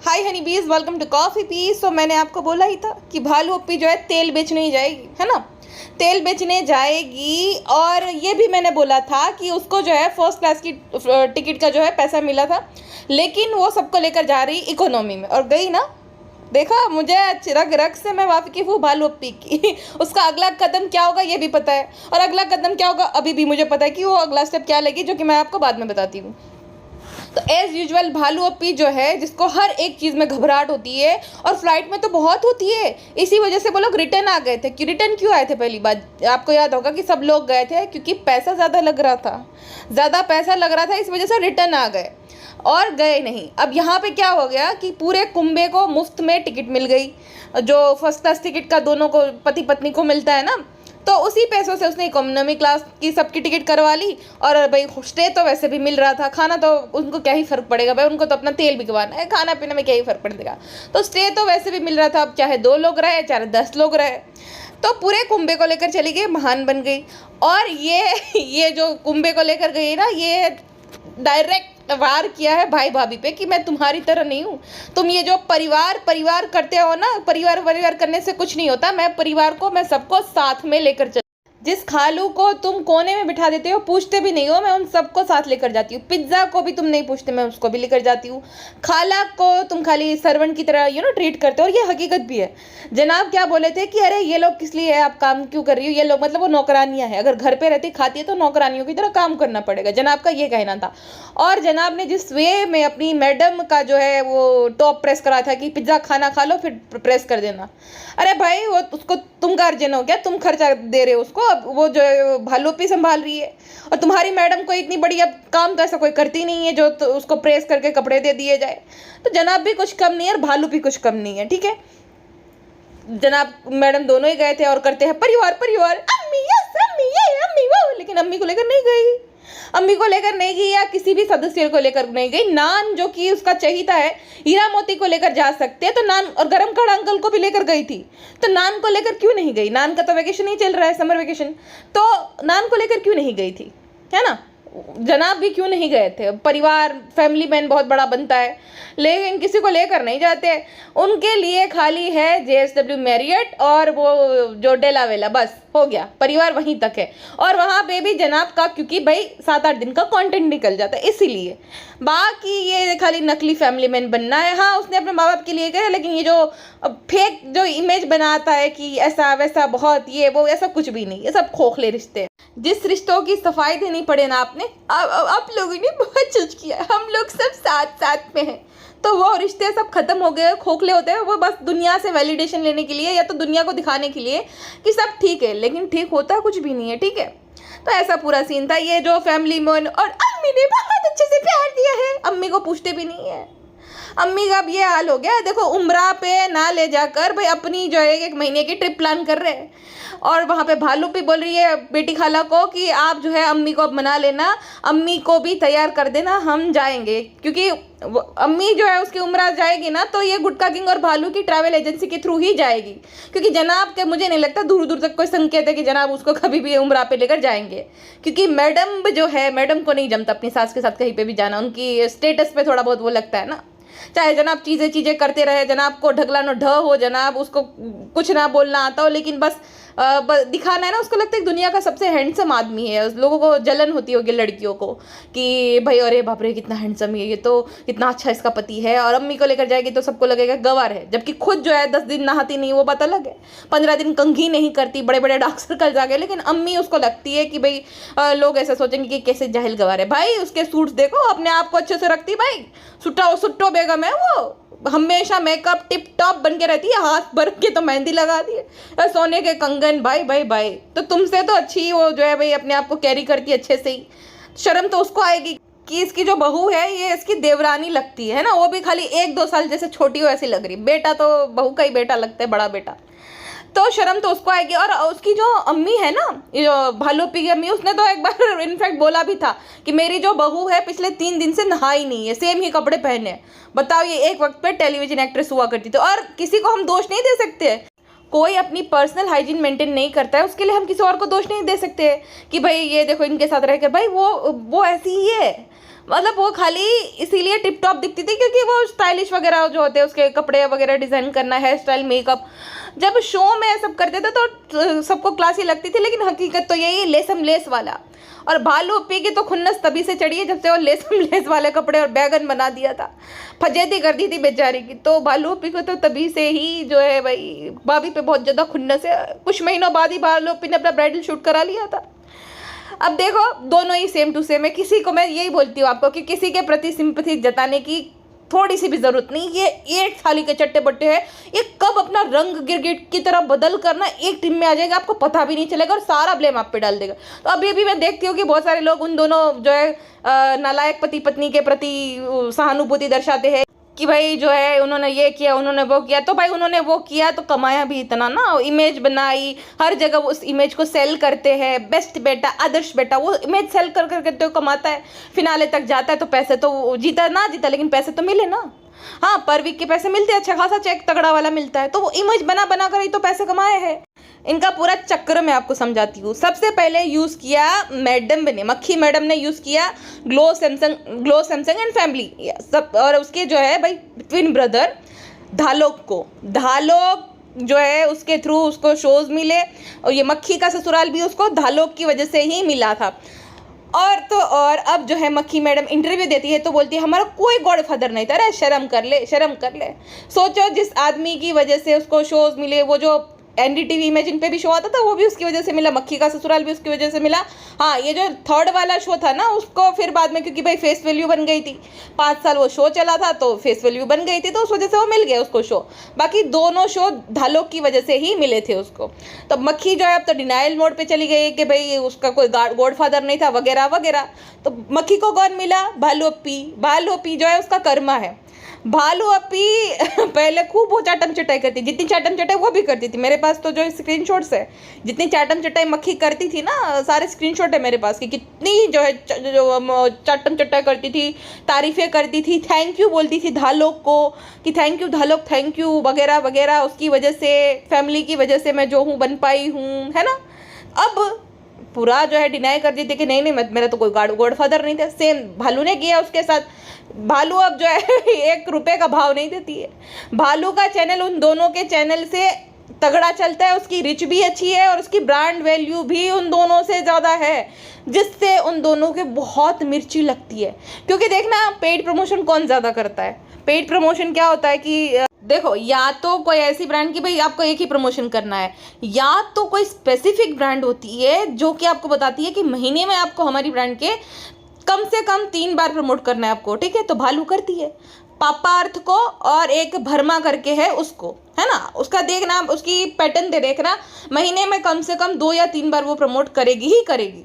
हाय हनी बीज, welcome to coffee piece. तो मैंने आपको बोला ही था कि भालू अप्पी जो है तेल बेचने ही जाएगी, है ना। तेल बेचने जाएगी। और ये भी मैंने बोला था कि उसको जो है फर्स्ट क्लास की टिकट का जो है पैसा मिला था, लेकिन वो सबको लेकर जा रही इकोनॉमी में और गई ना। देखा, मुझे रग रग से मैं वाकिफ हूँ भालू अप्पी की। उसका अगला कदम क्या होगा ये भी पता है, और अगला कदम क्या होगा अभी भी मुझे पता है कि वो अगला स्टेप क्या लेगी, जो कि मैं आपको बाद में बताती हूँ। तो एज यूजुअल भालू अप्पी जो है, जिसको हर एक चीज़ में घबराहट होती है और फ्लाइट में तो बहुत होती है, इसी वजह से वो लोग रिटर्न आ गए थे। कि रिटर्न क्यों आए थे? पहली बात आपको याद होगा कि सब लोग गए थे क्योंकि पैसा ज़्यादा लग रहा था, इस वजह से रिटर्न आ गए और गए नहीं। अब यहाँ पे क्या हो गया कि पूरे कुंबे को मुफ्त में टिकट मिल गई, जो फर्स्ट क्लास टिकट का दोनों को पति पत्नी को मिलता है ना। तो उसी पैसों से उसने इकोनॉमी क्लास की सबकी टिकट करवा ली। और भाई स्टे तो वैसे भी मिल रहा था, खाना तो उनको क्या ही फ़र्क पड़ेगा भाई, उनको तो अपना तेल बिकवाना है, खाना पीने में क्या ही फ़र्क पड़ेगा। तो स्टे तो वैसे भी मिल रहा था, अब चाहे 2 लोग रहे चाहे 10 लोग रहे। तो पूरे कुंबे को लेकर चली गई, महान बन गई। और ये जो कुंबे को लेकर गई ना, ये डायरेक्ट वार किया है भाई भाभी पे कि मैं तुम्हारी तरह नहीं हूँ। तुम ये जो परिवार करते हो ना, परिवार करने से कुछ नहीं होता। मैं सबको साथ में लेकर चल। जिस खालू को तुम कोने में बिठा देते हो, पूछते भी नहीं हो, मैं उन सबको साथ लेकर जाती हूँ। पिज्ज़ा को भी तुम नहीं पूछते, मैं उसको भी लेकर जाती हूँ। खाला को तुम खाली सर्वेंट की तरह ट्रीट करते हो, और ये हकीकत भी है। जनाब क्या बोले थे कि अरे ये लोग किस लिए है, आप काम क्यों कर रही हो? ये लोग मतलब वो नौकरानियाँ हैं, अगर घर पे रहती खाती है तो नौकरानियों की तरह काम करना पड़ेगा, जनाब का ये कहना था। और जनाब ने जिस वे में अपनी मैडम का जो है वो टॉप प्रेस करा था कि पिज्ज़ा खाना खा लो फिर प्रेस कर देना। अरे भाई, वो उसको तुम गार्जियन हो क्या? तुम खर्चा दे रहे हो उसको, अब वो जो है भालू अप्पी संभाल रही है। और तुम्हारी मैडम को इतनी बड़ी अब काम तो ऐसा कोई करती नहीं है जो तो उसको प्रेस करके कपड़े दे दिए जाए। तो जनाब भी कुछ कम नहीं है और भालू भी कुछ कम नहीं है, ठीक है। जनाब मैडम दोनों ही गए थे और करते हैं परिवार, अम्मी यस अम्मी ये अम्मी वो, लेकिन अम्मी को लेकर नहीं गई। या किसी भी सदस्य को लेकर नहीं गई। नान जो कि उसका चहीता है, हीरा मोती को लेकर जा सकते हैं तो नान, और गरम खड़ा अंकल को भी लेकर गई थी, तो नान को लेकर क्यों नहीं गई? नान का तो वेकेशन ही चल रहा है, समर वेकेशन, तो नान को लेकर क्यों नहीं गई थी, है ना। जनाब भी क्यों नहीं गए थे? परिवार, फैमिली मैन बहुत बड़ा बनता है, लेकिन किसी को लेकर नहीं जाते। उनके लिए खाली है JSW मैरियट और वो जो डेलावेला, बस हो गया, परिवार वहीं तक है। और वहाँ पे भी जनाब का क्योंकि भाई 7-8 दिन का कंटेंट निकल जाता है, इसीलिए। बाकी ये खाली नकली फैमिली मैन बनना है। हाँ, उसने अपने माँ बाप के लिए किया, लेकिन ये जो फेक जो इमेज बनाता है कि ऐसा वैसा बहुत ये वो, ऐसा कुछ भी नहीं, ये सब खोखले रिश्ते हैं। जिस रिश्तों की सफाई देनी पड़े ना आपने, आप लोगों ने बहुत चूक किया। हम लोग सब साथ में हैं, तो वो रिश्ते सब खत्म हो गए, खोखले होते हैं। वो बस दुनिया से वैलिडेशन लेने के लिए या तो दुनिया को दिखाने के लिए कि सब ठीक है, लेकिन ठीक होता कुछ भी नहीं है, ठीक है। तो ऐसा पूरा सीन था। ये जो फैमिली मैन, और अम्मी ने बहुत अच्छे से प्यार दिया है, अम्मी को पूछते भी नहीं है। अम्मी का अब ये हाल हो गया, देखो उम्रा पे ना ले जाकर भाई अपनी जो है 1 महीने की ट्रिप प्लान कर रहे हैं। और वहाँ पे भालू भी बोल रही है बेटी खाला को कि आप जो है अम्मी को अब मना लेना, अम्मी को भी तैयार कर देना, हम जाएंगे। क्योंकि अम्मी जो है उसकी उम्रा जाएगी ना, तो ये गुटका किंग और भालू की ट्रैवल एजेंसी के थ्रू ही जाएगी। क्योंकि जनाब के मुझे नहीं लगता दूर दूर तक कोई संकेत है कि जनाब उसको कभी भी उम्रा पे लेकर जाएंगे। क्योंकि मैडम जो है, मैडम को नहीं जमता अपनी सास के साथ कहीं पे भी जाना, उनकी स्टेटस पे थोड़ा बहुत वो लगता है ना। चाहे जनाब चीज़ें करते रहे, जनाब को ढगला न ढ हो, जनाब उसको कुछ ना बोलना आता हो, लेकिन बस दिखाना है ना। उसको लगता है दुनिया का सबसे हैंडसम आदमी है। उस लोगों को जलन होती होगी लड़कियों को कि भाई अरे बाप रे कितना हैंडसम है ये, तो कितना अच्छा इसका पति है। और अम्मी को लेकर जाएगी तो सबको लगेगा गंवार है, जबकि खुद जो है 10 दिन नहाती नहीं, वो बात अलग है। 15 दिन कंघी नहीं करती, बड़े बड़े डार्क सर्कल्स आ गए, लेकिन अम्मी उसको लगती है कि भाई लोग ऐसा सोचेंगे कि कैसे जाहिल गंवार है। भाई उसके सूट्स देखो, अपने आप को अच्छे से रखती, भाई सुट्टो बेगम है वो, हमेशा मेकअप टिप टॉप बन के रहती है, हाथ भर के तो मेहंदी लगा दी है, सोने के कंगन, भाई। तो तुमसे तो अच्छी वो जो है भाई अपने आप को कैरी करती है अच्छे से ही। शर्म तो उसको आएगी कि इसकी जो बहू है ये इसकी देवरानी लगती है ना, वो भी खाली 1-2 साल जैसे छोटी हो ऐसी लग रही। बेटा तो बहू का ही बेटा लगता है, बड़ा बेटा, तो शर्म तो उसको आएगी। और उसकी जो अम्मी है ना, ये जो भालू अप्पी की अम्मी, उसने तो एक बार इनफैक्ट बोला भी था कि मेरी जो बहू है पिछले 3 दिन से नहाई नहीं है, सेम ही कपड़े पहने। बताओ, ये एक वक्त पे टेलीविजन एक्ट्रेस हुआ करती थी। और किसी को हम दोष नहीं दे सकते, कोई अपनी पर्सनल हाइजीन मेंटेन नहीं करता है, उसके लिए हम किसी और को दोष नहीं दे सकते कि भाई ये देखो इनके साथ रहकर, भाई वो ऐसी ही है, मतलब वो खाली इसीलिए टिप टॉप दिखती थी क्योंकि वो स्टाइलिश वगैरह जो होते हैं, उसके कपड़े वगैरह डिज़ाइन करना, हेयर स्टाइल, मेकअप, जब शो में सब करते थे तो सबको क्लासी लगती थी। लेकिन हकीकत तो यही, लेसम लेस वाला। और भालू अप्पी की तो खुन्नस तभी से चढ़ी है जब से वो लेसम लेस वाले कपड़े और बैगन बना दिया था, फजेती कर दी थी बेचारी की। तो भालू अप्पी को तो तभी से ही जो है भाई भाभी पे बहुत ज़्यादा खुन्नस है। कुछ महीनों बाद ही भालू अप्पी ने अपना ब्राइडल शूट करा लिया था। अब देखो दोनों ही सेम टू सेम है। किसी को, मैं यही बोलती हूँ आपको कि किसी के प्रति सिंपैथी जताने की थोड़ी सी भी ज़रूरत नहीं। ये एक थाली के चट्टे बट्टे हैं, ये कब अपना रंग गिरगिट की तरह बदल करना एक टीम में आ जाएगा, आपको पता भी नहीं चलेगा और सारा ब्लेम आप पे डाल देगा। तो अभी भी मैं देखती हूँ कि बहुत सारे लोग उन दोनों जो है नालायक पति पत्नी के प्रति सहानुभूति दर्शाते हैं कि भाई जो है उन्होंने ये किया, उन्होंने वो किया। तो भाई उन्होंने वो किया तो कमाया भी इतना ना, इमेज बनाई, हर जगह वो उस इमेज को सेल करते हैं। बेस्ट बेटा, आदर्श बेटा, वो इमेज सेल कर करके तो कमाता है, फिनाले तक जाता है तो पैसे तो जीता ना जीता लेकिन पैसे तो मिले ना। हाँ, पर वीक के पैसे मिलते हैं, अच्छा खासा चेक तगड़ा वाला मिलता है। तो वो इमेज बना बना कर ही तो पैसे कमाए हैं। इनका पूरा चक्कर मैं आपको समझाती हूँ। सबसे पहले यूज़ किया मैडम ने, मक्खी मैडम ने यूज़ किया ग्लो सैमसंग एंड फैमिली सब, और उसके जो है भाई ट्विन ब्रदर धालोक को, धालोक जो है उसके थ्रू उसको शोज़ मिले। और ये मक्खी का ससुराल भी उसको धालोक की वजह से ही मिला था। और तो और अब जो है मक्खी मैडम इंटरव्यू देती है तो बोलती है हमारा कोई गॉडफादर नहीं था। अरे शर्म कर ले, शर्म कर ले। सोचो जिस आदमी की वजह से उसको शोज़ मिले, वो जो NDTV इमेजिन पे भी शो आता था वो भी उसकी वजह से मिला, मक्खी का ससुराल भी उसकी वजह से मिला। हाँ, ये जो थर्ड वाला शो था ना उसको फिर बाद में, क्योंकि भाई फेस वैल्यू बन गई थी, 5 साल वो शो चला था तो फेस वैल्यू बन गई थी, तो उस वजह से वो मिल गया उसको शो। बाकी दोनों शो धालोक की वजह से ही मिले थे उसको। तो मक्खी जो है अब तो डिनाइल मोड पे चली गई कि भाई उसका कोई गॉडफादर नहीं था वगैरह वगैरह। तो मक्खी को कौन मिला? भालू अप्पी। भालू अप्पी जो है उसका कर्मा है। भालू अप्पी पहले खूब वो चाटम चटाई करती, जितनी चाटम चटाई वो भी करती थी। मेरे पास तो जो स्क्रीनशॉट्स है, जितनी चाटम चटाई मक्खी करती थी ना, सारे स्क्रीनशॉट है मेरे पास कि कितनी जो है जो चाटम चटाई करती थी, तारीफ़ें करती थी, थैंक यू बोलती थी धालोक को कि थैंक यू धालोक, थैंक यू वगैरह वगैरह, उसकी वजह से, फैमिली की वजह से मैं जो हूँ बन पाई हूँ, है ना। अब पूरा जो है डिनाई कर दी थी कि नहीं नहीं मेरा तो कोई गॉडफादर नहीं था। सेम भालू ने किया उसके साथ। भालू अब जो है 1 रुपये का भाव नहीं देती है। भालू का चैनल उन दोनों के चैनल से तगड़ा चलता है, उसकी रिच भी अच्छी है और उसकी ब्रांड वैल्यू भी उन दोनों से ज़्यादा है, जिससे उन दोनों के बहुत मिर्ची लगती है। क्योंकि देखना पेड प्रमोशन कौन ज़्यादा करता है। पेड प्रमोशन क्या होता है कि देखो, या तो कोई ऐसी ब्रांड की भाई आपको एक ही प्रमोशन करना है, या तो कोई स्पेसिफिक ब्रांड होती है जो कि आपको बताती है कि महीने में आपको हमारी ब्रांड के कम से कम 3 बार प्रमोट करना है आपको, ठीक है। तो भालू करती है पापा अर्थ को और एक भरमा करके है उसको, है ना। उसका देखना, उसकी पैटर्न दे देखना, महीने में कम से कम 2 या 3 बार वो प्रमोट करेगी ही करेगी,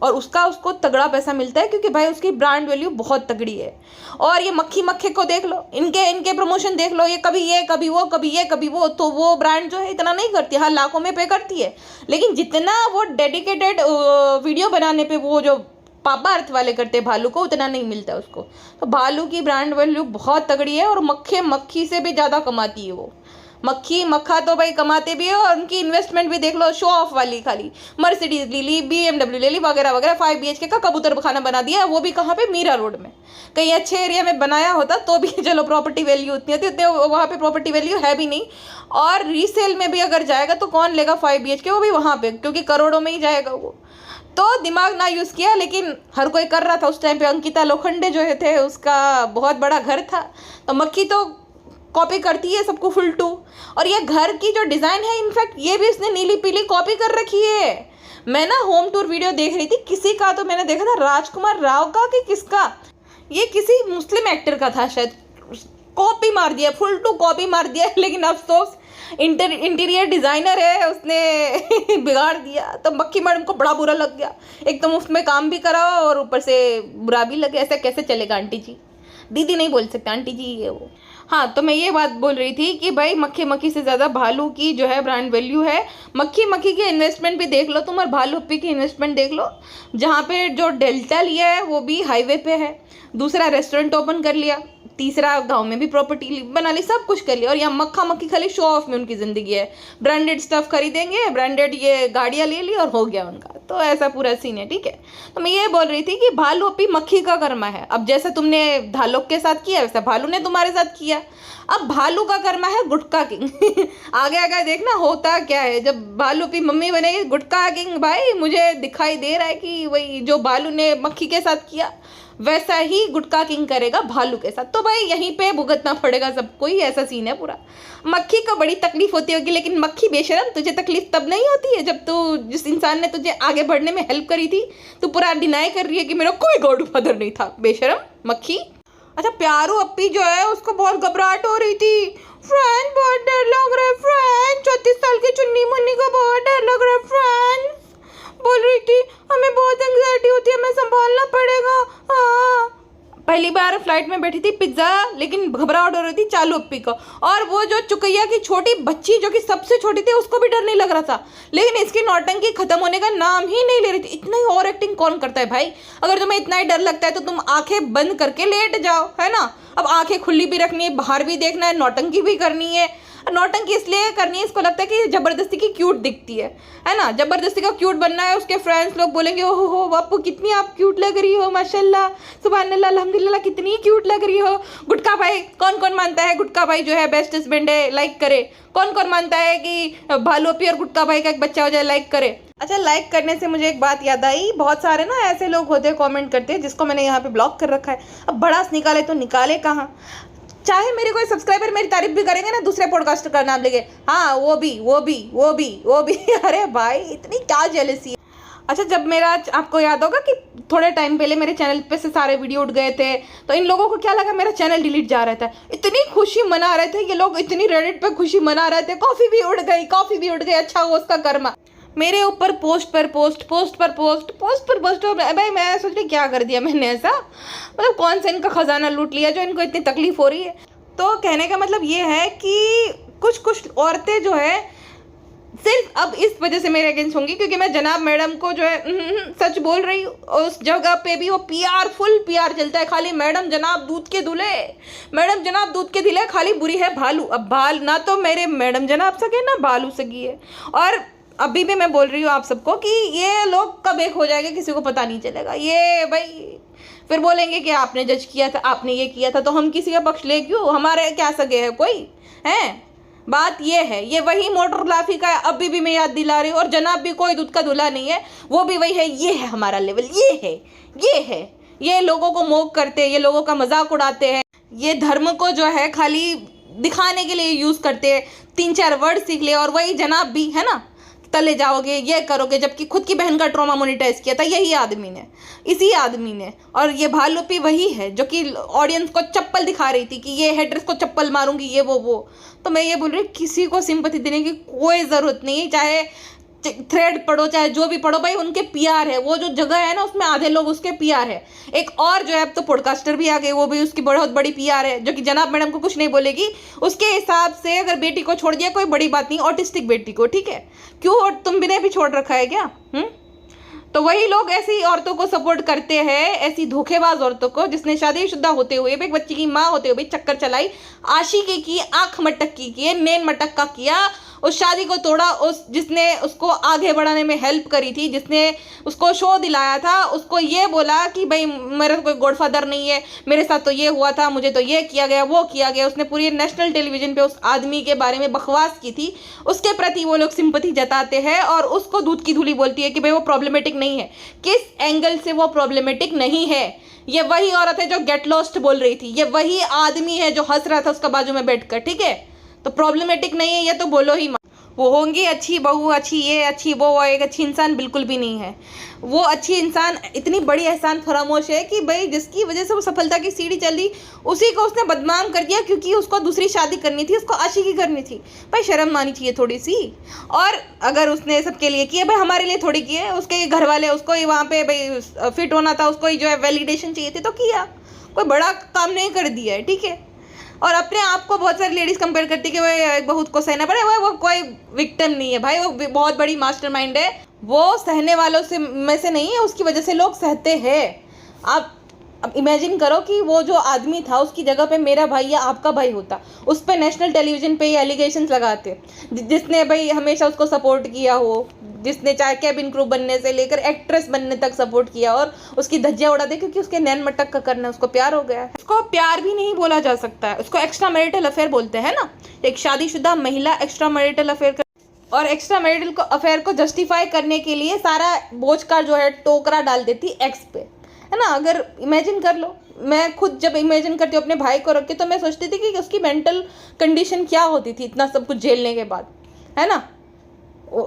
और उसको तगड़ा पैसा मिलता है क्योंकि भाई उसकी ब्रांड वैल्यू बहुत तगड़ी है। और ये मक्खी मक्खे को देख लो, इनके प्रमोशन देख लो, ये कभी वो कभी ये कभी वो, तो वो ब्रांड जो है इतना नहीं करती। हाँ, लाखों में पे करती है, लेकिन जितना वो डेडिकेटेड वीडियो बनाने पे वो जो पापा अर्थ वाले करते भालू को, उतना नहीं मिलता उसको। तो भालू की ब्रांड वैल्यू बहुत तगड़ी है और मक्खी से भी ज़्यादा कमाती है वो। मक्खी मक्खा तो भाई कमाते भी है और उनकी इन्वेस्टमेंट भी देख लो, शो ऑफ वाली, खाली मर्सिडीज ले ली, BMW ले ली वगैरह वगैरह। 5 BHK का कबूतर खाना बना दिया, वो भी कहाँ पे? मीरा रोड में। कहीं अच्छे एरिया में बनाया होता तो भी चलो प्रॉपर्टी वैल्यू उतनी होती, उतने वहाँ पे प्रॉपर्टी वैल्यू है भी नहीं। और रीसेल में भी अगर जाएगा तो कौन लेगा 5 BHK, वो भी वहाँ पे, क्योंकि करोड़ों में ही जाएगा वो। तो दिमाग ना यूज़ किया, लेकिन हर कोई कर रहा था उस टाइम पे। अंकिता लोखंडे जो थे उसका बहुत बड़ा घर था, तो मक्खी तो कॉपी करती है सबको फुल टू। और ये घर की जो डिज़ाइन है, इनफैक्ट ये भी इसने नीली पीली कॉपी कर रखी है। मैं ना होम टूर वीडियो देख रही थी किसी का, तो मैंने देखा था राजकुमार राव का कि किसका, ये किसी मुस्लिम एक्टर का था शायद, कॉपी मार दिया, फुल टू कॉपी मार दिया। लेकिन अफसोस इंटीरियर डिज़ाइनर है, उसने बिगाड़ दिया। तो मक्खी मैडम को बड़ा बुरा लग गया, एक तो मुफ्त में काम भी कराओ और ऊपर से बुरा भी लगे। ऐसा कैसे चलेगा आंटी जी? दीदी नहीं बोल सकते, आंटी जी है वो। हाँ, तो मैं ये बात बोल रही थी कि भाई मक्खी से ज़्यादा भालू की जो है ब्रांड वैल्यू है। मक्खी की इन्वेस्टमेंट भी देख लो तुम और भालू अप्पी की इन्वेस्टमेंट देख लो। जहाँ पे जो डेल्टा लिया है वो भी हाईवे पे है, दूसरा रेस्टोरेंट ओपन कर लिया, तीसरा गांव में भी प्रॉपर्टी बना ली, सब कुछ कर लिया, और यहाँ मक्खा मक्खी खाली शो ऑफ में उनकी ज़िंदगी है। ब्रांडेड स्टफ खरीदेंगे, ब्रांडेड ये गाड़ियाँ ले ली और हो गया उनका। तो ऐसा पूरा सीन है, ठीक है। तो मैं ये बोल रही थी कि भालू अपनी मक्खी का कर्मा है। अब जैसे तुमने धालोक के साथ किया वैसा भालू ने तुम्हारे साथ किया। अब भालू का कर्मा है गुटखा किंग। आगे आगे देखना होता क्या है जब भालू की मम्मी बनेगी गुटखा किंग। भाई मुझे दिखाई दे रहा है कि वही जो भालू ने मक्खी के साथ किया वैसा ही गुटखा किंग करेगा भालू के साथ। तो भाई यहीं पे भुगतना पड़ेगा सबको ही, ऐसा सीन है पूरा। मक्खी को बड़ी तकलीफ होती होगी, लेकिन मक्खी बेशरम तुझे तकलीफ तब नहीं होती है जब तू जिस इंसान ने तुझे आगे बढ़ने में हेल्प करी थी तू पूरा डिनाई कर रही है कि मेरा कोई गॉड फादर नहीं था। बेशरम मक्खी। अच्छा, प्यारू अप्पी जो है उसको बहुत घबराहट हो रही थी। फ्रेंड बहुत डर लग रहा है, फ्रेंड 34 साल की चुन्नी मुन्नी को बहुत डर लग रहा है। फ्रेंड बोल रही थी हमें बहुत एंग्जाइटी होती है, हमें संभालना पड़ेगा। हाँ, पहली बार फ्लाइट में बैठी थी पिज्ज़ा, लेकिन घबराहट हो रही थी चालू अप्पी को। और वो जो चुकैया की छोटी बच्ची जो कि सबसे छोटी थी उसको भी डर नहीं लग रहा था, लेकिन इसकी नौटंकी खत्म होने का नाम ही नहीं ले रही थी। इतना ही ओवर एक्टिंग कौन करता है भाई? अगर तुम्हें इतना ही डर लगता है तो तुम आंखें बंद करके लेट जाओ, है ना। अब आंखें खुली भी रखनी है, बाहर भी देखना है, नौटंकी भी करनी है। नौटंकी इसलिए करनी है, इसको लगता है कि जबरदस्ती की क्यूट दिखती है ना। जबरदस्ती का क्यूट बनना है, उसके फ्रेंड्स लोग बोलेंगे ओहो हो बापू कितनी आप क्यूट लग रही हो, माशाल्लाह सुभान अल्लाह अल्हम्दुलिल्लाह कितनी क्यूट लग रही हो। गुटखा भाई, कौन कौन मानता है गुटखा भाई जो है बेस्ट हस्बैंड है? लाइक करे। कौन कौन मानता है कि भालू अप्पी और गुटखा भाई का एक बच्चा हो जाए? लाइक करे। अच्छा, लाइक करने से मुझे एक बात याद आई, बहुत सारे ना ऐसे लोग होते हैं कमेंट करते हैं जिसको मैंने यहाँ पे ब्लॉक कर रखा है। अब भड़ास निकाले तो निकाले कहाँ? चाहे मेरे कोई सब्सक्राइबर मेरी तारीफ भी करेंगे ना, दूसरे पॉडकास्टर का नाम लेके, हाँ वो भी। अरे भाई इतनी क्या जेलसी है। अच्छा, जब मेरा आपको याद होगा कि थोड़े टाइम पहले मेरे चैनल पे से सारे वीडियो उठ गए थे, तो इन लोगों को क्या लगा मेरा चैनल डिलीट जा रहा था। इतनी खुशी मना रहे थे ये लोग, इतनी रेडिट पे खुशी मना रहे थे, कॉफ़ी भी उड़ गई। अच्छा वो उसका कर्मा। मेरे ऊपर पोस्ट पर पोस्ट भाई मैं सोच रही क्या कर दिया मैंने ऐसा, मतलब कौन सा इनका खजाना लूट लिया जो इनको इतनी तकलीफ हो रही है। तो कहने का मतलब ये है कि कुछ औरतें जो है सिर्फ अब इस वजह से मेरे अगेंस्ट होंगी क्योंकि मैं जनाब मैडम को जो है सच बोल रही हूँ। उस जगह पे भी वो फुल पीआर चलता है, खाली मैडम जनाब दूध के दूल्हे, खाली बुरी है भालू। अब ना तो मेरे मैडम जनाब सके ना भालू सगी है। और अभी भी मैं बोल रही हूँ आप सबको कि ये लोग कब एक हो जाएंगे किसी को पता नहीं चलेगा। ये भाई फिर बोलेंगे कि आपने जज किया था, आपने ये किया था, तो हम किसी का पक्ष ले क्यों? हमारे क्या सगे है कोई हैं? बात ये है, ये वही मोटर लाफी का है, अभी भी मैं याद दिला रही हूँ। और जनाब भी कोई दूध का दूल्हा नहीं है, वो भी वही है। ये है हमारा लेवल, ये है। ये लोगों को मोक करते हैं, ये लोगों का मजाक उड़ाते हैं, ये धर्म को जो है खाली दिखाने के लिए यूज़ करते हैं। 3-4 वर्ड सीख ले और वही जनाब भी है ना तले जाओगे, ये करोगे, जबकि खुद की बहन का ट्रॉमा मोनिटाइज किया था इसी आदमी ने। और ये भालू भी वही है जो कि ऑडियंस को चप्पल दिखा रही थी कि ये हेटर्स को चप्पल मारूंगी, ये वो। तो मैं ये बोल रही हूँ किसी को सिंपैथी देने की कोई ज़रूरत नहीं है, चाहे थ्रेड पढ़ो चाहे जो भी पढ़ो, भाई उनके पीआर है। वो जो जगह है ना उसमें आधे लोग उसके पीआर है। एक और जो है अब तो पॉडकास्टर भी आ गए, वो भी उसकी बहुत बड़ी पीआर है, जो कि जनाब मैडम को कुछ नहीं बोलेगी। उसके हिसाब से अगर बेटी को छोड़ दिया कोई बड़ी बात नहीं, ऑटिस्टिक बेटी को, ठीक है। क्यों तुम भी ने भी छोड़ रखा है क्या? तो वही लोग ऐसी औरतों को सपोर्ट करते हैं, ऐसी धोखेबाज औरतों को जिसने शादीशुदा होते हुए भी, एक बच्ची की माँ होते हुए भी चक्कर चलाई, आशिकी की, आंख मटक्की की, नेन मटक्का किया, उस शादी को तोड़ा। जिसने उसको आगे बढ़ाने में हेल्प करी थी, जिसने उसको शो दिलाया था, उसको ये बोला कि भाई मेरा कोई गॉडफादर नहीं है, मेरे साथ तो ये हुआ था, मुझे तो ये किया गया, वो किया गया। उसने पूरी नेशनल टेलीविजन पे उस आदमी के बारे में बकवास की थी। उसके प्रति वो लोग सिंपैथी जताते हैं और उसको दूध की धूली बोलती है कि भाई वो प्रॉब्लमेटिक नहीं है। किस एंगल से वो प्रॉब्लमेटिक नहीं है? ये वही औरत है जो गेट लॉस्ट बोल रही थी, ये वही आदमी है जो हंस रहा था उसका बाजू में बैठकर, ठीक है। तो प्रॉब्लमेटिक नहीं है ये तो बोलो ही मत। वो होंगी अच्छी बहू, अच्छी ये, अच्छी वो एक अच्छी इंसान बिल्कुल भी नहीं है। वो अच्छी इंसान इतनी बड़ी एहसान फरामोश है कि भाई जिसकी वजह से वो सफलता की सीढ़ी चली, उसी को उसने बदनाम कर दिया क्योंकि उसको दूसरी शादी करनी थी, उसको आशिकी करनी थी। भाई शर्म मानी चाहिए थोड़ी सी। और अगर उसने सबके लिए किया, भाई हमारे लिए थोड़ी किए, उसके घर वाले उसको ही वहाँ पे भाई फिट होना था, उसको ही जो है वैलिडेशन चाहिए थी तो किया, कोई बड़ा काम नहीं कर दिया है, ठीक है। और अपने आप को बहुत सारी लेडीज़ कंपेयर करती कि वह बहुत को सहना पड़े, वो कोई विक्टिम नहीं है भाई, वो बहुत बड़ी मास्टरमाइंड है। वो सहने वालों से में से नहीं है, उसकी वजह से लोग सहते हैं। आप अब इमेजिन करो कि वो जो आदमी था उसकी जगह पे मेरा भाई या आपका भाई होता, उस पर नेशनल टेलीविजन पे ये एलिगेशंस लगाते, जिसने भाई हमेशा उसको सपोर्ट किया हो, जिसने चाहे कैबिन क्रू बनने से लेकर एक्ट्रेस बनने तक सपोर्ट किया, और उसकी धज्जियां उड़ा दे क्योंकि उसके नैन मटक का करना, उसको प्यार हो गया है। उसको प्यार भी नहीं बोला जा सकता है, उसको एक्स्ट्रा मैरिटल अफेयर बोलते हैं ना। एक शादीशुदा महिला एक्स्ट्रा मैरिटल अफेयर और एक्स्ट्रा मैरिटल को अफेयर को जस्टिफाई करने के लिए सारा बोझ का जो है टोकरा डाल देती एक्स पे, है ना। अगर इमेजिन कर लो, मैं खुद जब इमेजिन करती हूँ अपने भाई को रख के, तो मैं सोचती थी कि उसकी मेंटल कंडीशन क्या होती थी इतना सब कुछ झेलने के बाद, है ना।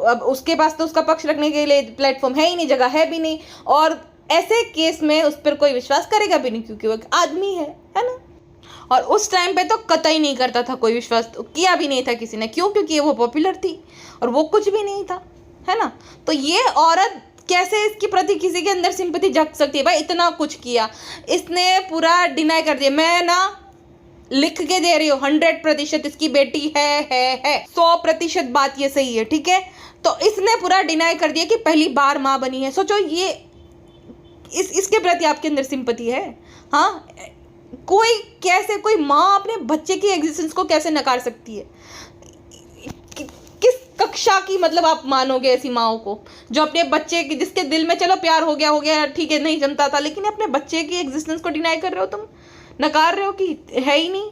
अब उसके पास तो उसका पक्ष रखने के लिए प्लेटफॉर्म है ही नहीं, जगह है भी नहीं, और ऐसे केस में उस पर कोई विश्वास करेगा भी नहीं क्योंकि वो एक आदमी है ना। और उस टाइम पे तो कतई नहीं करता था कोई विश्वास, तो किया भी नहीं था किसी ने। क्यों? क्योंकि वो पॉपुलर थी और वो कुछ भी नहीं था, है ना। तो ये औरत कैसे इसके प्रति किसी के अंदर सिंपैथी जग सकती है? भाई इतना कुछ किया, इसने पूरा डिनाई कर दिया। मैं ना लिख के दे रही हूँ 100% इसकी बेटी है 100% बात ये सही है, ठीक है। तो इसने पूरा डिनाई कर दिया कि पहली बार माँ बनी है। सोचो ये इसके प्रति आपके अंदर सिंपैथी है? हाँ, कोई कैसे कोई माँ अपने बच्चे की एग्जिस्टेंस को कैसे नकार सकती है? किस कक्षा की मतलब आप मानोगे ऐसी माँओं को जो अपने बच्चे की, जिसके दिल में चलो प्यार हो गया ठीक है, नहीं जमता था, लेकिन अपने बच्चे की एग्जिस्टेंस को डिनाई कर रहे हो, तुम नकार रहे हो कि है ही नहीं।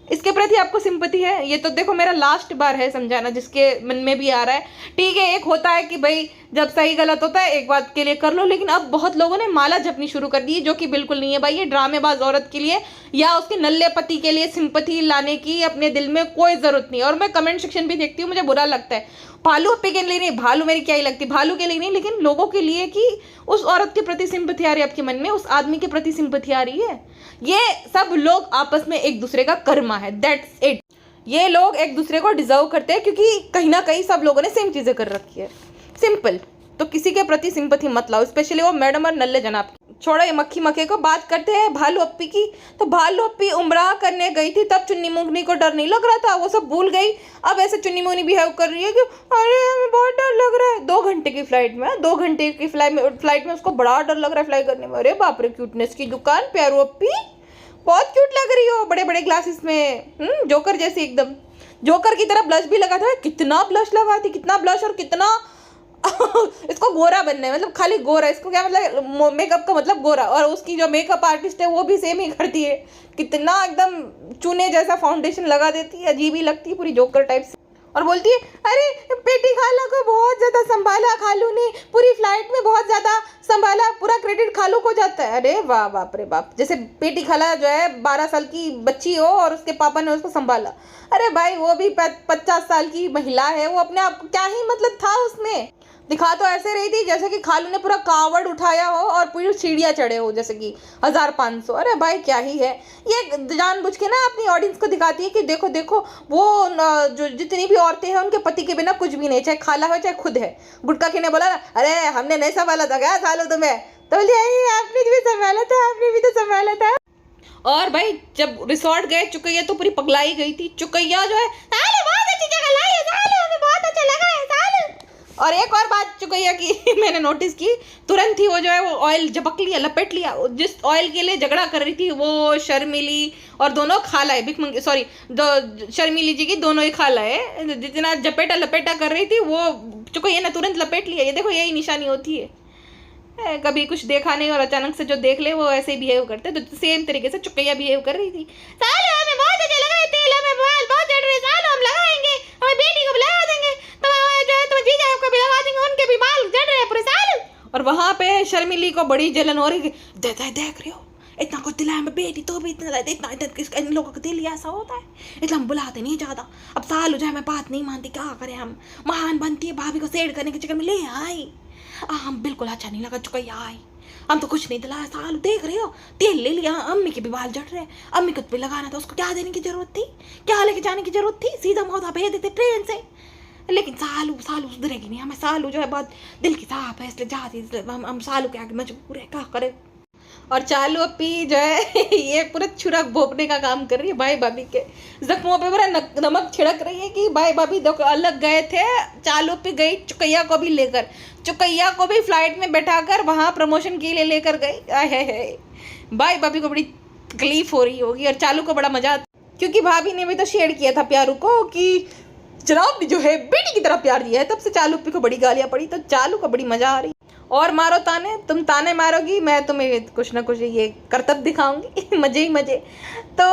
इसके प्रति आपको सिंपैथी है? ये तो देखो मेरा लास्ट बार है समझाना, जिसके मन में भी आ रहा है, ठीक है। एक होता है कि भाई जब सही गलत होता है एक बात के लिए कर लो, लेकिन अब बहुत लोगों ने माला जपनी शुरू कर दी, जो कि बिल्कुल नहीं है भाई। ये ड्रामेबाज औरत के लिए या उसके नल्ले पति के लिए सिंपैथी लाने की अपने दिल में कोई ज़रूरत नहीं है। और मैं कमेंट सेक्शन भी देखती हूँ, मुझे बुरा लगता है। भालू अप्पी के लिए नहीं, भालू मेरी क्या ही लगती, भालू के लिए नहीं, लेकिन लोगों के लिए कि उस औरत के प्रति सिंपैथी आ रही है आपके मन में, उस आदमी के प्रति सिंपैथी आ रही है। ये सब लोग आपस में एक दूसरे का कर्मा है, दैट्स इट। ये लोग एक दूसरे को डिजर्व करते हैं क्योंकि कहीं ना कहीं सब लोगों ने सेम चीज़ें कर रखी है, सिंपल। तो किसी के प्रति सिंपैथी मत लाओ, स्पेशली वो मैडम और नल्ले जनाब। छोड़ो ये मक्खी मक्के को, बात करते हैं भालू अप्पी की। तो भालू अप्पी उम्राह करने गई थी, तब चुन्नी मुंगनी को डर नहीं लग रहा था, वो सब भूल गई। अब ऐसे चुन्नी मुंगनी बिहेव कर रही है कि अरे हमें बहुत डर लग रहा है। 2 घंटे की फ्लाइट में, 2 घंटे की फ्लाइट में उसको बड़ा डर लग रहा है फ्लाई करने में। अरे बाप रे, क्यूटनेस की दुकान, प्यारू अप्पी बहुत क्यूट लग रही हो, बड़े बड़े ग्लासेस में, जोकर जैसी एकदम। जोकर की तरह ब्लश भी लगा था, कितना ब्लश लगा थी, कितना ब्लश, और कितना इसको गोरा बनना है, मतलब खाली गोरा। इसको क्या मतलब मेकअप का मतलब गोरा, और उसकी जो मेकअप आर्टिस्ट है वो भी सेम ही करती है, कितना एकदम चूने जैसा फाउंडेशन लगा देती है, अजीब ही लगती है पूरी जोकर टाइप से। और बोलती है अरे पेटी खाला को बहुत ज़्यादा संभाला खालू ने, पूरी फ्लाइट में बहुत ज़्यादा संभाला, पूरा क्रेडिट खालू को जाता है। अरे वाह, बाप रे बाप, जैसे पेटी खाला जो है 12 साल की बच्ची हो और उसके पापा ने उसको संभाला। अरे भाई वो भी 50 साल की महिला है, वो अपने आप को क्या ही मतलब था उसमें। दिखा तो ऐसे रही थी जैसे कि खालू ने पूरा कावड़ उठाया हो और पूरी सीढ़ियाँ चढ़े हो, जैसे कि 1500। अरे भाई क्या ही है ये, जानबूझ के ना अपनी ऑडियंस को दिखाती है कि देखो देखो वो जो जितनी भी औरतें हैं उनके पति के बिना कुछ भी नहीं, चाहे खाला हो चाहे खुद है। गुटका की ने बोला ना, अरे हमने नहीं संभाला था क्या सालू तुम्हें, तो बोलिए आपने भी संभाला था, आपने भी तो संभाला था। और भाई जब रिसोर्ट गए चुकैया तो पूरी पगलाई गई थी। चुकैया जो है बहुत अच्छी जगह लाई है सालू, हमें बहुत अच्छा लगा है सालू। और एक और बात चुकैया की मैंने नोटिस की, तुरंत ही वो जो है वो ऑयल झपक लिया, लपेट लिया। जिस ऑयल के लिए झगड़ा कर रही थी वो शर्मिली और दोनों खाला है, भिख मंगी, सॉरी शर्मिली जी की दोनों ही खाला है, जितना झपेटा लपेटा कर रही थी वो चुकैया ने तुरंत लपेट लिया। ये देखो यही निशानी होती है, कभी कुछ देखा नहीं और अचानक से जो देख ले वो ऐसे ही बिहेव करते। तो सेम तरीके से चुकैया बिहेव कर रही थी। सालू हमें बहुत अच्छा लग रहा है तेल, हमें बाल बहुत चढ़ रहे, सालू हम लगाएंगे, हमें बेटी को भी लगा देंगे, तो जो है तो जीजा को भी लगा देंगे, उनके भी बाल चढ़ रहे हैं पूरे सालू। और वहाँ पे शर्मिली को बड़ी जलन हो रही, देख रहे हो इतना कुछ दिलाया मैं बेटी, तो भी इतना इन लोगों का दिल ऐसा होता है, इसलिए हम बुलाते नहीं ज़्यादा। अब सालू जो है मैं बात नहीं मानती, क्या करें हम, महान बनती है भाभी को सेड करने के चक्कर में ले आई। हम बिल्कुल अच्छा नहीं लगा चुकैया आई, हम तो कुछ नहीं दिलाया सालू, देख रहे हो तेल ले लिया, अम्मी के भी बाल जड़ रहे, अम्मी को भी लगाना था, उसको क्या देने की जरूरत थी, क्या लेके जाने की जरूरत थी, सीधा मौधा भेज देते ट्रेन से। लेकिन सालू सुधरेगी नहीं, हमें सालू जो है बहुत दिल की साफ है, इसलिए जाती, हम सालू के आगे मजबूर है, क्या करें। और चालू अप्पी जो है ये पूरा छुरा भोंकने का काम कर रही है, भाई भाभी के जख्मों पे पूरा नमक छिड़क रही है कि भाई भाभी देखो अलग गए थे, चालू अप्पी गई चुकैया को भी लेकर, चुकैया को भी फ्लाइट में बैठाकर वहाँ प्रमोशन के लिए लेकर गई। है भाई भाभी को बड़ी तकलीफ हो रही होगी और चालू को बड़ा मजा आता, क्योंकि भाभी ने भी तो शेयर किया था प्यारू को कि जनाब ने जो है बेटी की तरह प्यार दिया है, तब से चालू को बड़ी गालियां पड़ी। तो चालू को बड़ी मजा आ रही। और मारो ताने, तुम ताने मारोगी, मैं तुम्हें कुछ ना कुछ ये करतब दिखाऊंगी मजे ही मजे। तो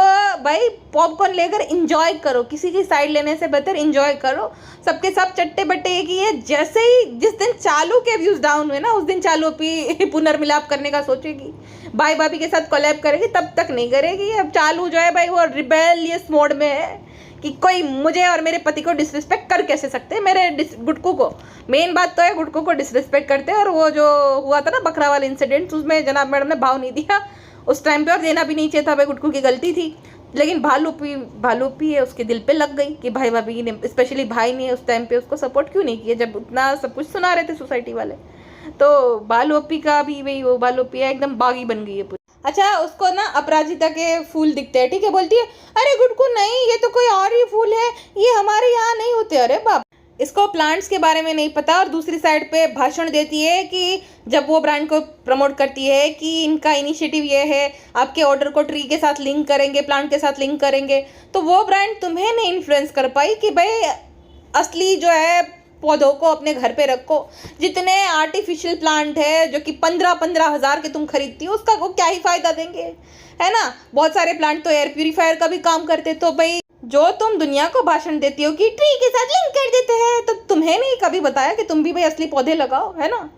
भाई पॉपकॉर्न लेकर इंजॉय करो, किसी की साइड लेने से बेहतर इंजॉय करो। सबके सब चट्टे बट्टे एक ही है। जैसे ही जिस दिन चालू के व्यूज डाउन हुए ना, उस दिन चालू अपनी पुनर्मिलाप करने का सोचेगी, भाई भाभी के साथ कोलैब करेगी, तब तक नहीं करेगी। अब चालू जो है भाई वो रिबेलियस मोड में है कि कोई मुझे और मेरे पति को डिसरिस्पेक्ट कर कैसे सकते हैं, मेरे गुटकू को। मेन बात तो है गुटकू को डिसरिस्पेक्ट करते हैं। और वो जो हुआ था ना बकरा वाला इंसिडेंट, उसमें जनाब मैडम ने भाव नहीं दिया उस टाइम पे, और देना भी नहीं चाहिए था भाई, गुटकू की गलती थी। लेकिन भालूपी है, उसके दिल पे लग गई कि भाई भाभी ने, स्पेशली भाई ने उस टाइम पे उसको सपोर्ट क्यों नहीं किया जब उतना सब कुछ सुना रहे थे सोसाइटी वाले। तो भालूपी का भी वही, वो भालूपी एकदम बागी बन गई है पूरी। अच्छा, उसको ना अपराजिता के फूल दिखते हैं, ठीक है, बोलती है अरे गुटकू नहीं, ये तो कोई और ही फूल है, ये हमारे यहाँ नहीं होते। अरे बाप, इसको प्लांट्स के बारे में नहीं पता। और दूसरी साइड पे भाषण देती है कि जब वो ब्रांड को प्रमोट करती है कि इनका इनिशिएटिव ये है, आपके ऑर्डर को ट्री के साथ लिंक करेंगे, प्लांट के साथ लिंक करेंगे, तो वो ब्रांड तुम्हें नहीं इन्फ्लुएंस कर पाई कि भाई असली जो है पौधों को अपने घर पे रखो। जितने आर्टिफिशियल प्लांट है जो कि 15-15 हज़ार के तुम खरीदती हो, उसका वो क्या ही फायदा देंगे, है ना। बहुत सारे प्लांट तो एयर प्यूरीफायर का भी काम करते। तो भाई जो तुम दुनिया को भाषण देती हो कि ट्री के साथ लिंक कर देते हैं, तो तुम्हें नहीं कभी बताया कि तुम भी भाई असली पौधे लगाओ, है ना।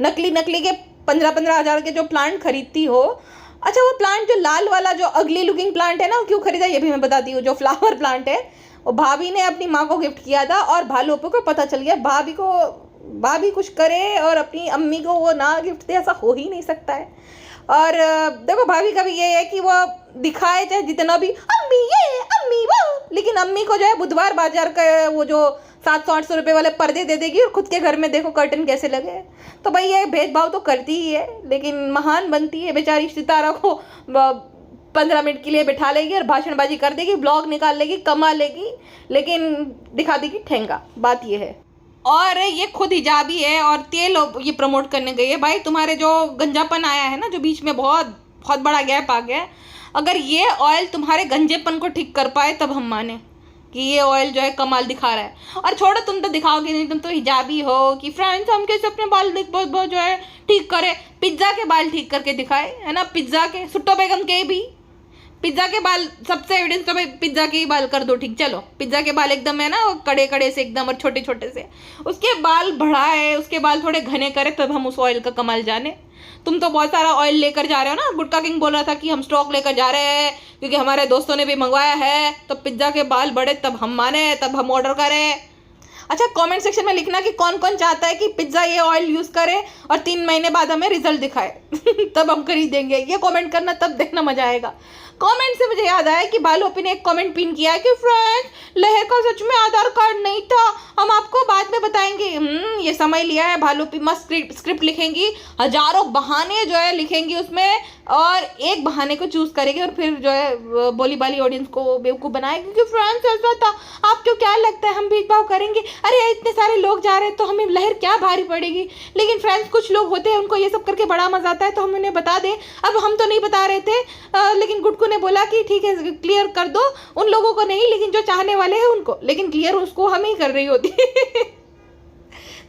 नकली के 15-15 हज़ार के जो प्लांट खरीदती हो। अच्छा, वो प्लांट जो लाल वाला जो अगली लुकिंग प्लांट है ना, वो क्यों खरीदा ये भी मैं बताती हूँ। जो फ्लावर प्लांट है वो भाभी ने अपनी माँ को गिफ्ट किया था, और भालूपो को पता चल गया भाभी कुछ करे और अपनी अम्मी को वो ना गिफ्ट दे, ऐसा हो ही नहीं सकता है। और देखो भाभी का भी ये है कि वो दिखाए चाहे जितना भी अम्मी ये अम्मी वो, लेकिन अम्मी को जो है बुधवार बाजार का वो जो 700-800 रुपये वाले पर्दे दे देगी, और खुद के घर में देखो कर्टन कैसे लगे। तो भाई ये भेदभाव तो करती ही है, लेकिन महान बनती है बेचारी। सितारा को 15 मिनट के लिए बिठा लेगी और भाषणबाजी कर देगी, ब्लॉग निकाल लेगी, कमा लेगी, लेकिन दिखा देगी ठेंगा। बात ये है। और ये खुद हिजाबी है और तेल ये प्रमोट करने गई है। भाई तुम्हारे जो गंजापन आया है ना, जो बीच में बहुत बहुत बड़ा गैप आ गया है, अगर ये ऑयल तुम्हारे गंजेपन को ठीक कर पाए तब हम माने कि ये ऑयल जो है कमाल दिखा रहा है। और छोड़ो, तुम तो दिखाओगे नहीं, तुम तो हिजाबी हो कि फ्रेंड्स हम कैसे अपने बाल बहुत जो है ठीक करे। पिज्ज़ा के बाल ठीक करके दिखाए, है ना। पिज्ज़ा के, सुट्टो बेगम के भी पिज्ज़ा के बाल, सबसे एविडेंस तो भाई पिज्ज़ा के ही बाल कर दो ठीक। चलो, पिज्ज़ा के बाल एकदम है ना कड़े कड़े से एकदम, और छोटे छोटे से। उसके बाल बढ़ाए, उसके बाल थोड़े घने करे, तब हम उस ऑयल का कमाल जाने। तुम तो बहुत सारा ऑयल लेकर जा रहे हो ना। गुटका किंग बोल रहा था कि हम स्टॉक लेकर जा रहे हैं क्योंकि हमारे दोस्तों ने भी मंगवाया है। तो पिज्ज़ा के बाल बढ़े तब हम माने, तब हम ऑर्डर करें। अच्छा, कमेंट सेक्शन में लिखना कि कौन कौन चाहता है कि पिज्ज़ा ये ऑयल यूज़ करे और 3 महीने बाद हमें रिजल्ट दिखाए तब हम खरीदेंगे। ये कमेंट करना, तब देखना मजा आएगा। कमेंट से मुझे याद आया कि भालूपी ने एक कमेंट पिन किया है कि फ्रेंड्स, लहर का सच में आधार कार्ड नहीं था, हम आपको बाद में बताएंगे। ये समय लिया है। भालूपी मस्त स्क्रिप्ट लिखेंगी, हजारों बहाने जो है लिखेंगी उसमें, और एक बहाने को चूज करेगी और फिर जो है बोली बाली ऑडियंस को बेवकूफ़ बनाएगी कि फ्रेंड्स ऐसा था, आपको क्या लगता है हम भेदभाव करेंगे, अरे इतने सारे लोग जा रहे हैं तो हमें लहर क्या भारी पड़ेगी। लेकिन फ्रेंड्स, कुछ लोग होते हैं उनको ये सब करके बड़ा मजा आता है, तो हम उन्हें बता दें। अब हम तो नहीं बता रहे थे, लेकिन गुटकू ने बोला कि ठीक है क्लियर कर दो, उन लोगों को नहीं, लेकिन जो चाहने वाले हैं उनको, लेकिन क्लियर उसको हम ही कर रही होती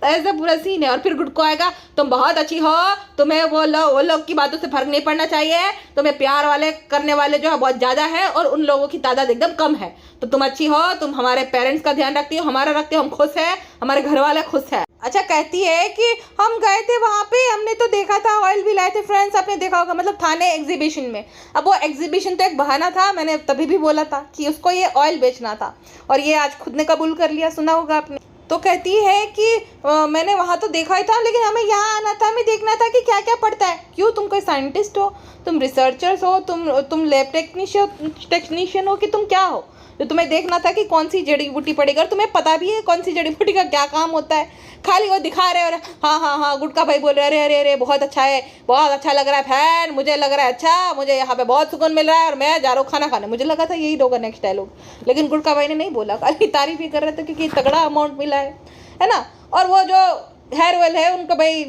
तो ऐसा पूरा सीन है। और फिर गुटकू आएगा, तुम बहुत अच्छी हो, तुम्हें वो लोग की बातों से फर्क नहीं पड़ना चाहिए, तुम्हें प्यार वाले करने वाले जो है बहुत ज़्यादा है और उन लोगों की तादाद एकदम कम है। तो तुम अच्छी हो, तुम हमारे पेरेंट्स का ध्यान रखती हो, हमारा रखते हो, हम खुश हैं, हमारे घर वाले खुश हैं। अच्छा, कहती है कि हम गए थे वहाँ पे, हमने तो देखा था, ऑयल भी लाए थे फ्रेंड्स, आपने देखा होगा, मतलब थाने एग्जीबिशन में। अब वो एग्जीबिशन तो एक बहाना था, मैंने तभी भी बोला था कि उसको ये ऑयल बेचना था, और ये आज खुद ने कबूल कर लिया, सुना होगा आपने। तो कहती है कि मैंने वहाँ तो देखा ही था, लेकिन हमें यहाँ आना था, हमें देखना था कि क्या क्या पड़ता है। क्यों, तुम कोई साइंटिस्ट हो, तुम रिसर्चर्स हो, तुम लैब टेक्नीशियन हो, कि तुम क्या हो जो तुम्हें देखना था कि कौन सी जड़ी बूटी पड़ेगी, और तुम्हें पता भी है कौन सी जड़ी बूटी का क्या काम होता है। खाली वो दिखा रहे, और हाँ गुटका भाई बोल रहे अरे अरे अरे बहुत अच्छा है, बहुत अच्छा लग रहा है फैन, मुझे लग रहा है अच्छा, मुझे यहाँ पे बहुत सुकून मिल रहा है और मैं जा रहा हूँ खाना खाने। मुझे लगा था यही होगा नेक्स्ट डायलॉग, लेकिन गुटका भाई ने नहीं बोला, खाली तारीफ ही कर रहे थे क्योंकि तगड़ा अमाउंट मिला है ना। और वो जो हेयर ऑयल है उनको भाई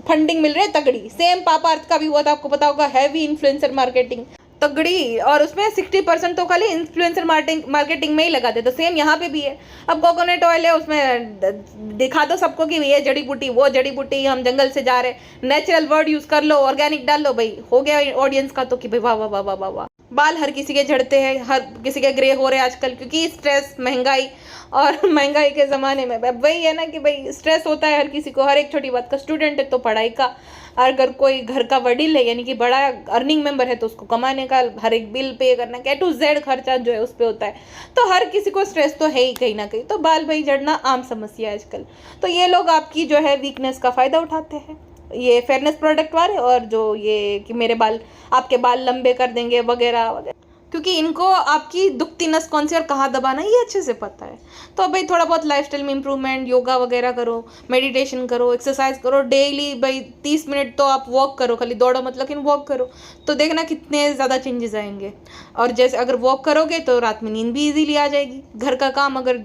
फंडिंग मिल रही है तगड़ी। सेम पापा अर्थ का भी हुआ था, आपको पता होगा, हैवी इन्फ्लुएंसर मार्केटिंग तगड़ी, और उसमें 60% तो खाली इन्फ्लुएंसर मार्केटिंग में ही लगाते, तो सेम यहाँ पे भी है। अब कोकोनट ऑयल है, उसमें दिखा दो सबको कि ये जड़ी बूटी, वो जड़ी बूटी, हम जंगल से जा रहे, नेचुरल वर्ड यूज़ कर लो, ऑर्गेनिक डाल लो, भाई हो गया ऑडियंस का तो कि भाई वाह वाह वाह वाह वाह वाह। बाल हर किसी के झड़ते हैं, हर किसी के ग्रे हो रहे हैं आजकल, क्योंकि स्ट्रेस, महंगाई, और महंगाई के ज़माने में वही है ना कि भाई स्ट्रेस होता है हर किसी को, हर एक छोटी बात का। स्टूडेंट है तो पढ़ाई का, अगर कोई घर का वडील है यानी कि बड़ा अर्निंग मेंबर है तो उसको कमाने का, हर एक बिल पे करना, के टू जेड खर्चा जो है उस पर होता है, तो हर किसी को स्ट्रेस तो है ही कहीं ना कहीं। तो बाल भाई झड़ना आम समस्या है आजकल। तो ये लोग आपकी जो है वीकनेस का फ़ायदा उठाते हैं, ये फेयरनेस प्रोडक्ट वाले, और जो ये कि मेरे बाल, आपके बाल लंबे कर देंगे वगैरह वगैरह, क्योंकि इनको आपकी दुखती नस कौन सी और कहाँ दबाना ये अच्छे से पता है। तो भाई थोड़ा बहुत लाइफस्टाइल में इम्प्रूवमेंट, योगा वगैरह करो, मेडिटेशन करो, एक्सरसाइज करो डेली, भाई 30 मिनट तो आप वॉक करो, खाली दौड़ो मत लेकिन वॉक करो, तो देखना कितने ज़्यादा चेंजेस आएंगे। और जैसे अगर वॉक करोगे तो रात में नींद भी इजीली आ जाएगी। घर का काम अगर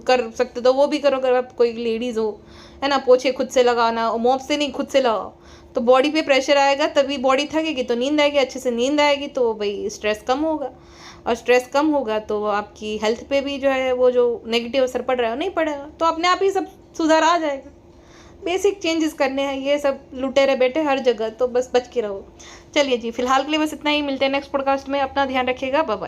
कर सकते तो वो भी करो, अगर आप कोई लेडीज़ हो, है ना, पोछे खुद से लगाना, और मॉप से नहीं, खुद से लगाओ, तो बॉडी पे प्रेशर आएगा, तभी बॉडी थकेगी तो नींद आएगी, अच्छे से नींद आएगी तो भाई स्ट्रेस कम होगा, और स्ट्रेस कम होगा तो आपकी हेल्थ पे भी जो है वो जो नेगेटिव असर पड़ रहा है वो नहीं पड़ेगा, तो अपने आप ही सब सुधार आ जाएगा। बेसिक चेंजेस करने हैं, ये सब लुटेरे बैठे हर जगह, तो बस बच के रहो। चलिए जी, फिलहाल के लिए बस इतना ही, मिलते हैं नेक्स्ट पॉडकास्ट में, अपना ध्यान रखिएगा, बाय बाय।